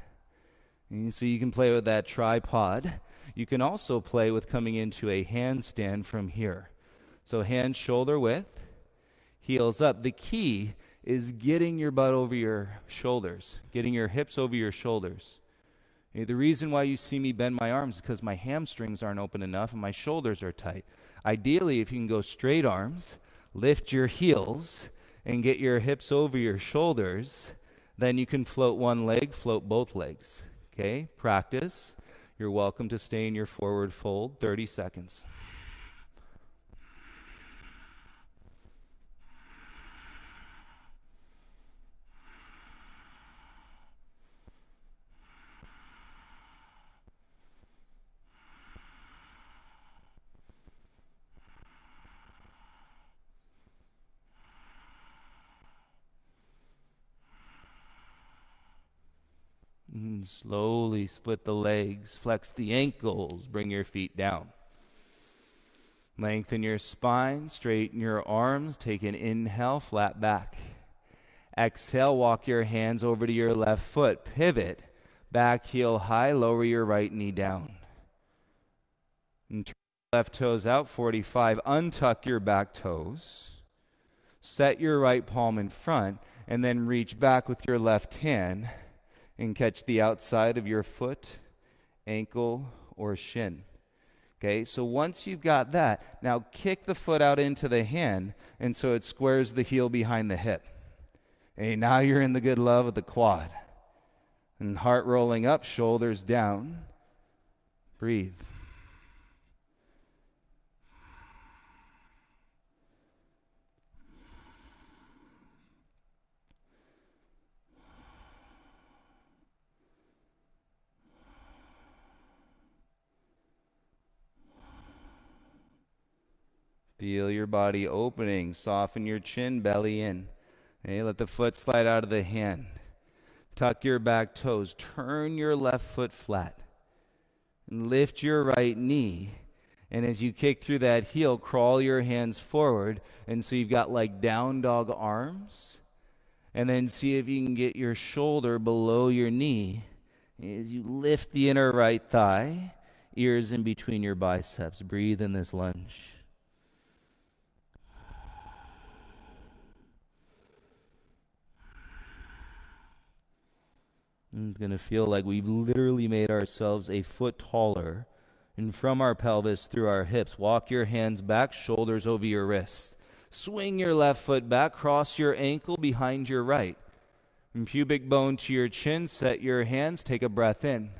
[SPEAKER 1] And so you can play with that tripod. You can also play with coming into a handstand from here. So hands shoulder width, heels up. The key is getting your butt over your shoulders, getting your hips over your shoulders. The reason why you see me bend my arms is because my hamstrings aren't open enough and my shoulders are tight. Ideally, if you can go straight arms, lift your heels, and get your hips over your shoulders, then you can float one leg, float both legs. Okay, practice. You're welcome to stay in your forward fold, 30 seconds. And slowly split the legs, flex the ankles, bring your feet down. Lengthen your spine, straighten your arms, take an inhale, flat back. Exhale, walk your hands over to your left foot, pivot, back heel high, lower your right knee down. And turn your left toes out, 45, untuck your back toes. Set your right palm in front, and then reach back with your left hand and catch the outside of your foot, ankle, or shin. Okay, so once you've got that, now kick the foot out into the hand, and so it squares the heel behind the hip. Okay, now you're in the good love of the quad. And heart rolling up, shoulders down. Breathe. Feel your body opening. Soften your chin, belly in. Okay, let the foot slide out of the hand. Tuck your back toes. Turn your left foot flat. And lift your right knee. And as you kick through that heel, crawl your hands forward. And so you've got like down dog arms. And then see if you can get your shoulder below your knee as you lift the inner right thigh, ears in between your biceps. Breathe in this lunge. It's going to feel like we've literally made ourselves a foot taller. And from our pelvis through our hips, walk your hands back, shoulders over your wrists. Swing your left foot back, cross your ankle behind your right. From pubic bone to your chin, set your hands, take a breath in.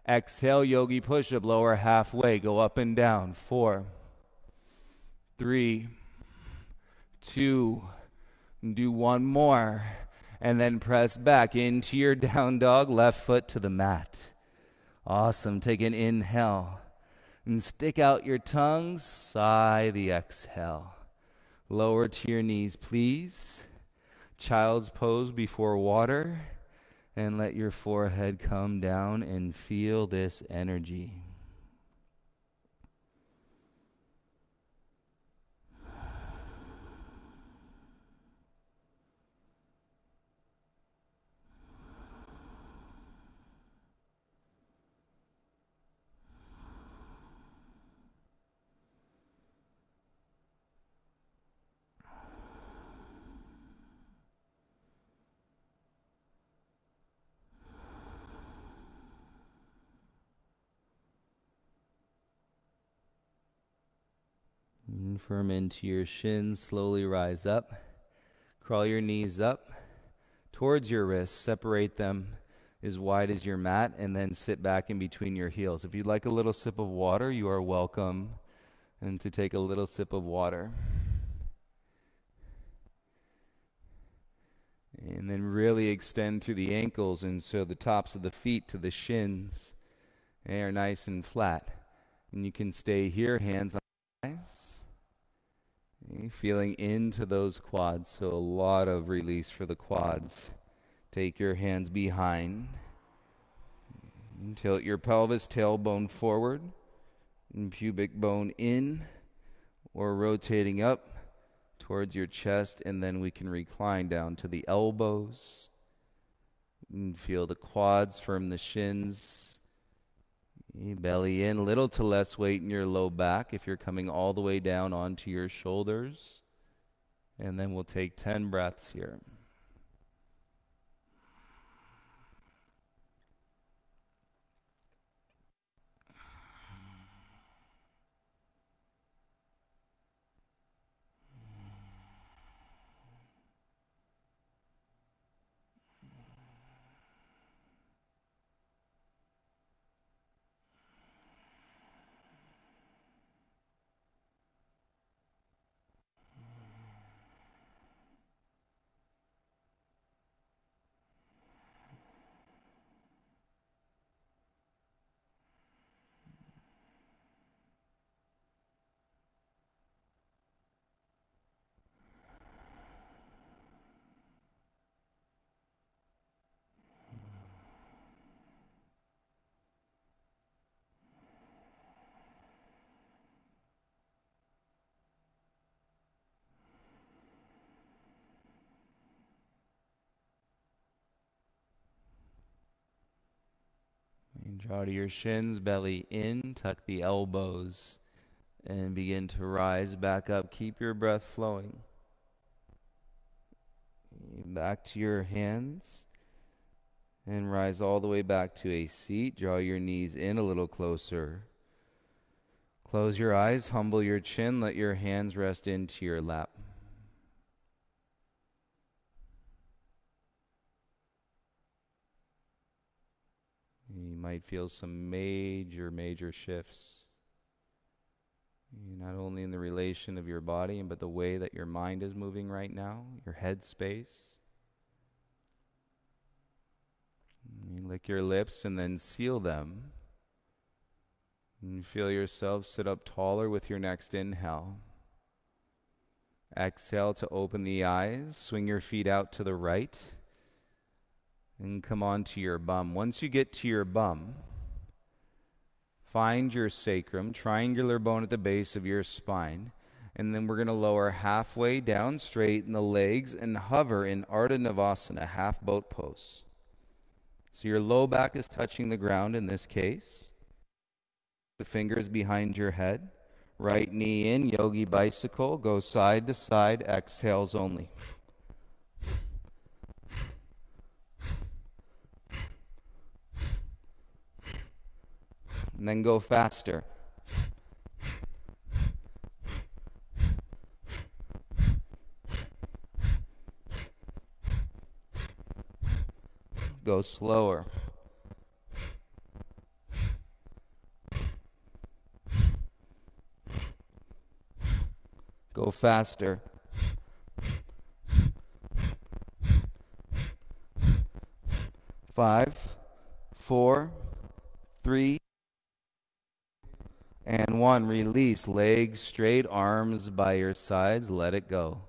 [SPEAKER 1] Exhale, yogi push-up, lower halfway, go up and down. 4, 3, 2, do one more. And then press back into your down dog, left foot to the mat. Awesome. Take an inhale. And stick out your tongue, sigh the exhale. Lower to your knees, please. Child's pose before water. And let your forehead come down and feel this energy. And firm into your shins, slowly rise up. Crawl your knees up towards your wrists, separate them as wide as your mat, and then sit back in between your heels. If you'd like a little sip of water, you are welcome and to take a little sip of water. And then really extend through the ankles, and so the tops of the feet to the shins, they are nice and flat. And you can stay here, hands on eyes. Feeling into those quads, so a lot of release for the quads. Take your hands behind. And tilt your pelvis, tailbone forward, and pubic bone in, or rotating up towards your chest, and then we can recline down to the elbows. And feel the quads, firm the shins. Belly in, little to less weight in your low back if you're coming all the way down onto your shoulders. And then we'll take 10 breaths here. And draw to your shins, belly in, tuck the elbows, and begin to rise back up. Keep your breath flowing. Back to your hands, and rise all the way back to a seat. Draw your knees in a little closer. Close your eyes, humble your chin, let your hands rest into your lap. You might feel some major shifts, not only in the relation of your body, but the way that your mind is moving right now, your head space. You lick your lips and then seal them. And feel yourself sit up taller with your next inhale. Exhale to open the eyes. Swing your feet out to the right. And come on to your bum. Once you get to your bum, find your sacrum, triangular bone at the base of your spine. And then we're going to lower halfway down, straighten the legs, and hover in Ardha Navasana, half boat pose. So your low back is touching the ground in this case. The fingers behind your head. Right knee in, Yogi Bicycle. Go side to side, exhales only. And then go faster. Go slower. Go faster. Five, 4, 3, and 1. Release. Legs straight, arms by your sides. Let it go.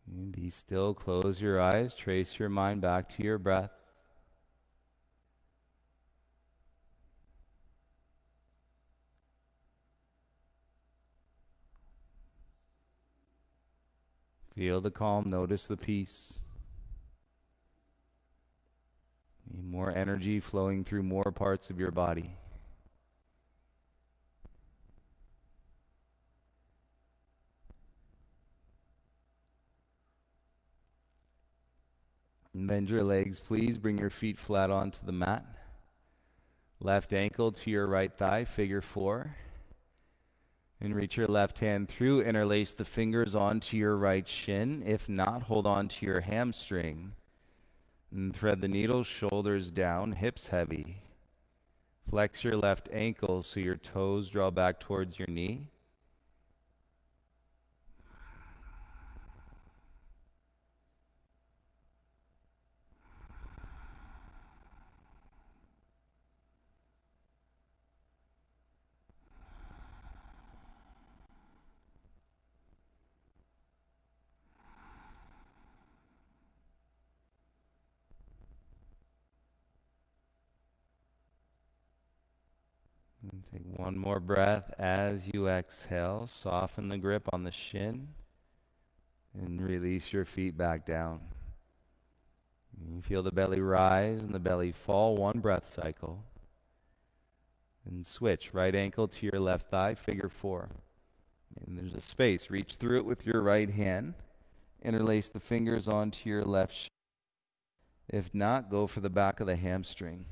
[SPEAKER 1] And be still. Close your eyes. Trace your mind back to your breath. Feel the calm. Notice the peace. More energy flowing through more parts of your body. And bend your legs, please. Bring your feet flat onto the mat. Left ankle to your right thigh, figure 4. And reach your left hand through. Interlace the fingers onto your right shin. If not, hold on to your hamstring. And thread the needle, shoulders down, hips heavy. Flex your left ankle so your toes draw back towards your knee. And take one more breath as you exhale. Soften the grip on the shin and release your feet back down. You feel the belly rise and the belly fall. One breath cycle. And switch. Right ankle to your left thigh, figure 4. And there's a space. Reach through it with your right hand. Interlace the fingers onto your left shin. If not, go for the back of the hamstring.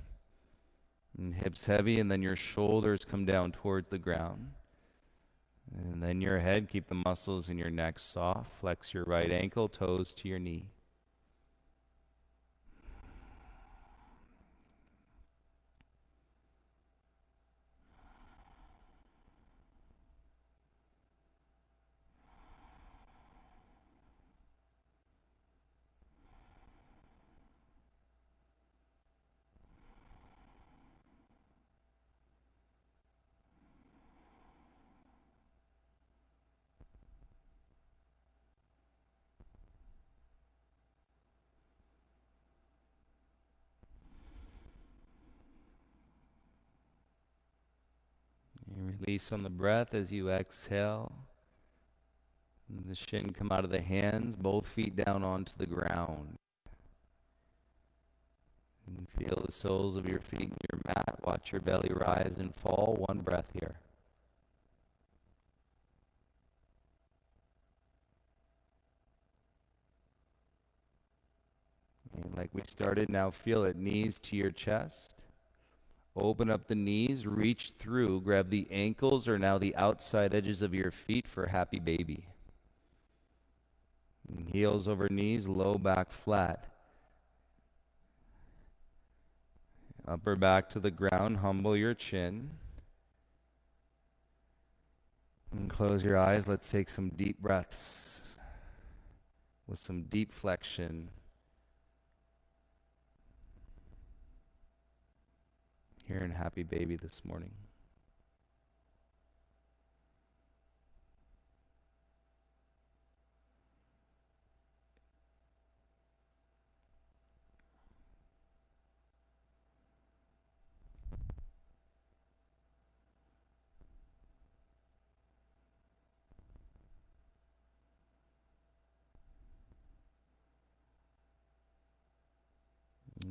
[SPEAKER 1] And hips heavy, and then your shoulders come down towards the ground. And then your head, keep the muscles in your neck soft. Flex your right ankle, toes to your knee. Release on the breath as you exhale. And the shin come out of the hands, both feet down onto the ground. And feel the soles of your feet in your mat. Watch your belly rise and fall. One breath here. And like we started, now feel it. Knees to your chest. Open up the knees, reach through, grab the ankles or now the outside edges of your feet for happy baby. And heels over knees, low back flat. Upper back to the ground, humble your chin. And close your eyes. Let's take some deep breaths with some deep flexion. Here in happy baby this morning.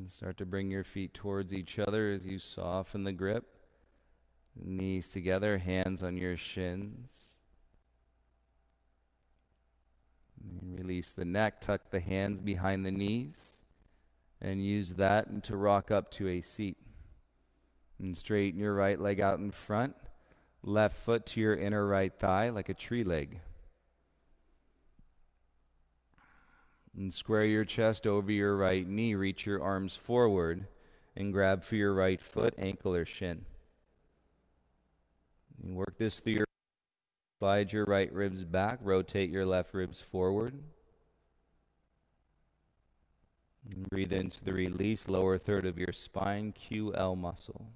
[SPEAKER 1] And start to bring your feet towards each other as you soften the grip. Knees together, hands on your shins. And release the neck, tuck the hands behind the knees, and use that to rock up to a seat. And straighten your right leg out in front, left foot to your inner right thigh like a tree leg. And square your chest over your right knee, reach your arms forward, and grab for your right foot, ankle or shin. And work this through your, slide your right ribs back, rotate your left ribs forward. And breathe into the release, lower third of your spine, QL muscle.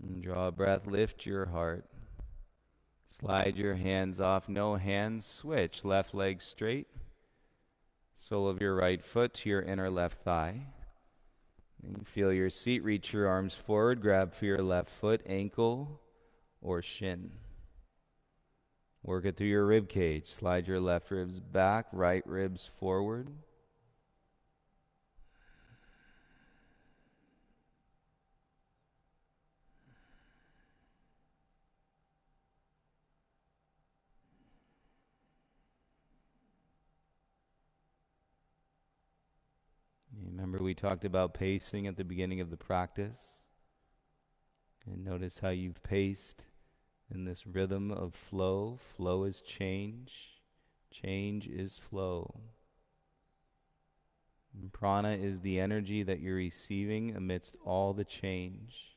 [SPEAKER 1] And draw a breath, lift your heart. Slide your hands off, no hands, switch. Left leg straight. Sole of your right foot to your inner left thigh. And you feel your seat, reach your arms forward, grab for your left foot, ankle or shin. Work it through your rib cage. Slide your left ribs back, right ribs forward. Remember we talked about pacing at the beginning of the practice. And notice how you've paced in this rhythm of flow. Flow is change. Change is flow. And prana is the energy that you're receiving amidst all the change.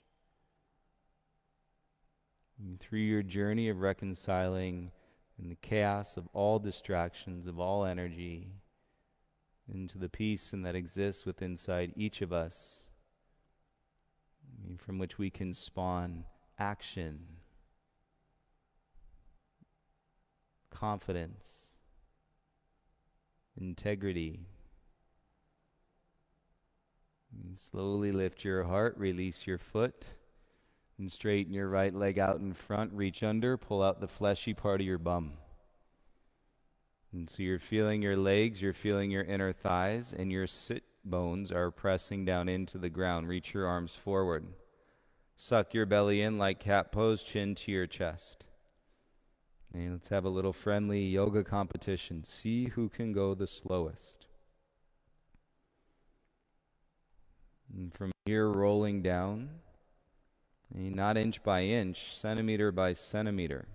[SPEAKER 1] And through your journey of reconciling in the chaos of all distractions, of all energy, into the peace and that exists within inside each of us, from which we can spawn action, confidence, integrity. And slowly lift your heart, release your foot, and straighten your right leg out in front, reach under, pull out the fleshy part of your bum. And so you're feeling your legs, you're feeling your inner thighs, and your sit bones are pressing down into the ground. Reach your arms forward. Suck your belly in like cat pose, chin to your chest. And let's have a little friendly yoga competition. See who can go the slowest. And from here, rolling down, and not inch by inch, centimeter by centimeter.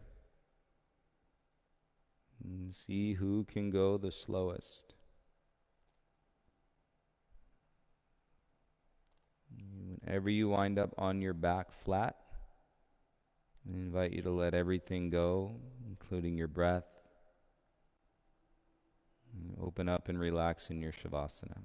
[SPEAKER 1] And see who can go the slowest. Whenever you wind up on your back flat, I invite you to let everything go, including your breath. And open up and relax in your Shavasana.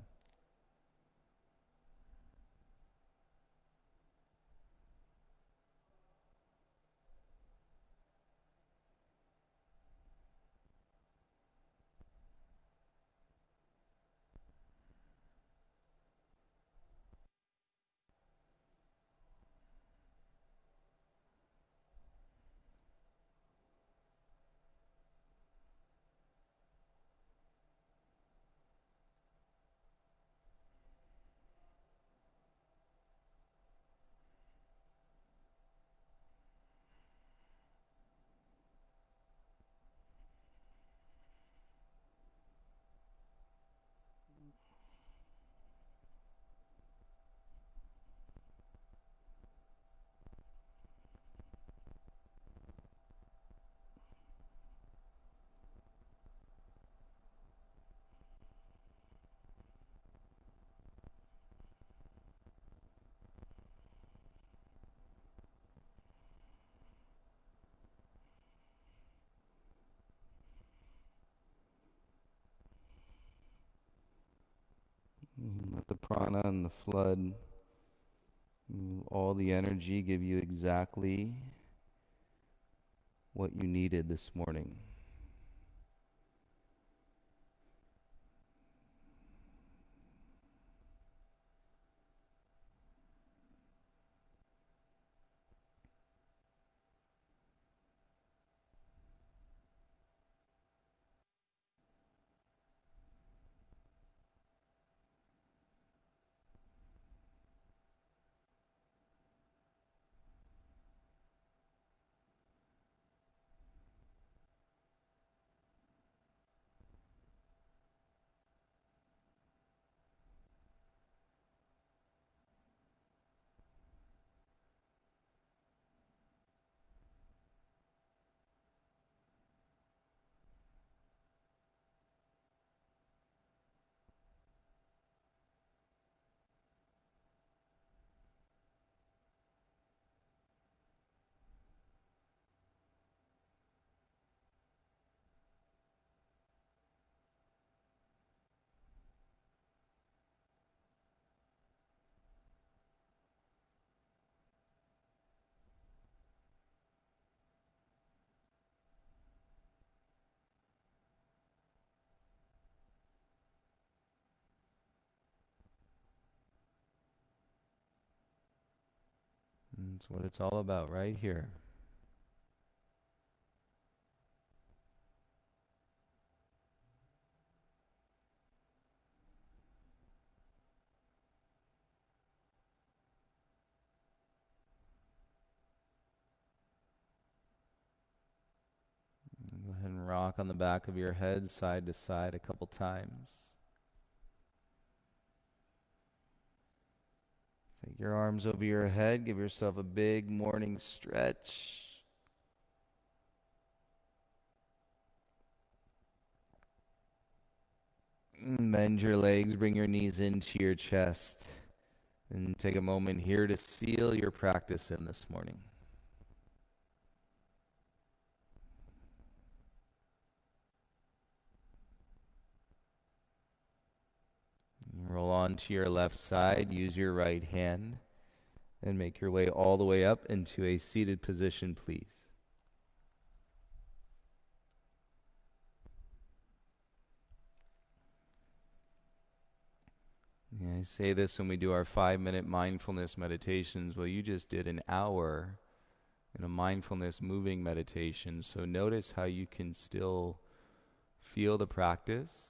[SPEAKER 1] Let the prana and the flood, all the energy, give you exactly what you needed this morning. That's what it's all about right here. Go ahead and rock on the back of your head side to side a couple times. Take your arms over your head. Give yourself a big morning stretch. Bend your legs. Bring your knees into your chest. And take a moment here to seal your practice in this morning. Roll on to your left side. Use your right hand. And make your way all the way up into a seated position, please. Yeah, I say this when we do our 5-minute mindfulness meditations. Well, you just did an hour in a mindfulness moving meditation. So notice how you can still feel the practice.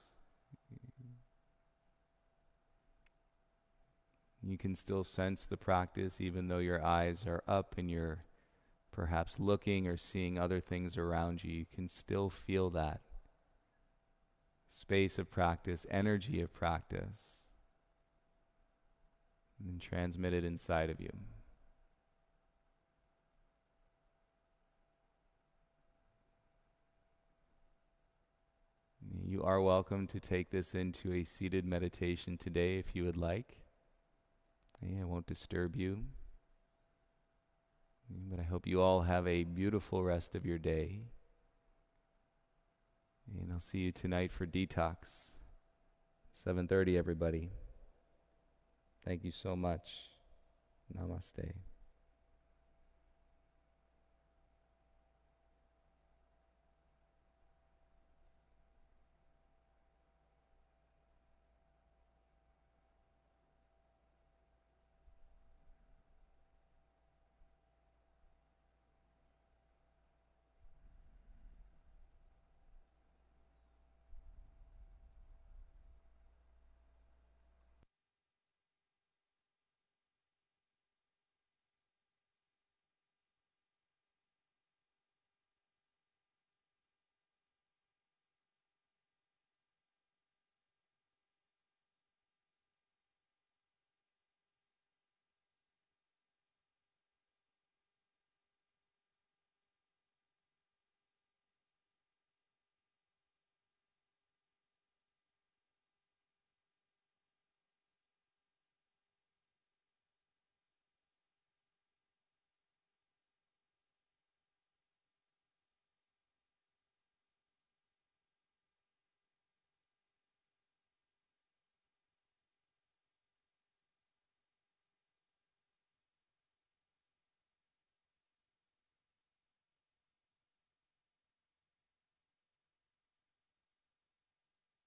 [SPEAKER 1] You can still sense the practice even though your eyes are up and you're perhaps looking or seeing other things around you. You can still feel that space of practice, energy of practice, and transmit it inside of you. You are welcome to take this into a seated meditation today if you would like. I won't disturb you. But I hope you all have a beautiful rest of your day. And I'll see you tonight for detox. 7:30, everybody. Thank you so much. Namaste.